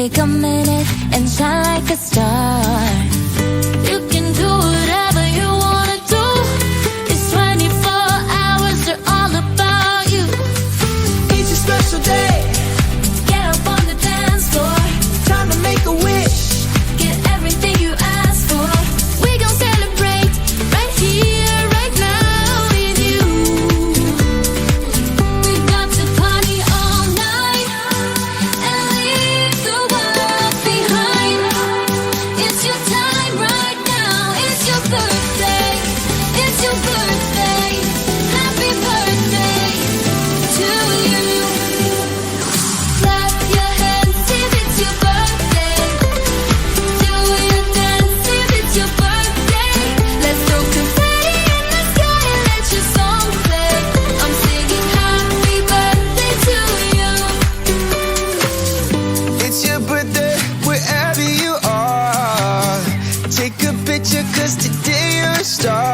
Take a minute and shine like a star. You can do whatever you wanna do. It's 24 hours, they're all about you. It's a special day. Get up on the dance floor. Time to make a wish. Get everything you ask for. We gon' celebrate right here, right now with you. We've got to party all night and leave the world behind. It's your time right now. It's your birthday. It's your birthday. Happy birthday to you. Clap your hands if it's your birthday. Do your dance if it's your birthday. Let's throw confetti in the sky and let your song play. I'm singing happy birthday to you. It's your birthday wherever you are. Take a picture 'cause today you're a star.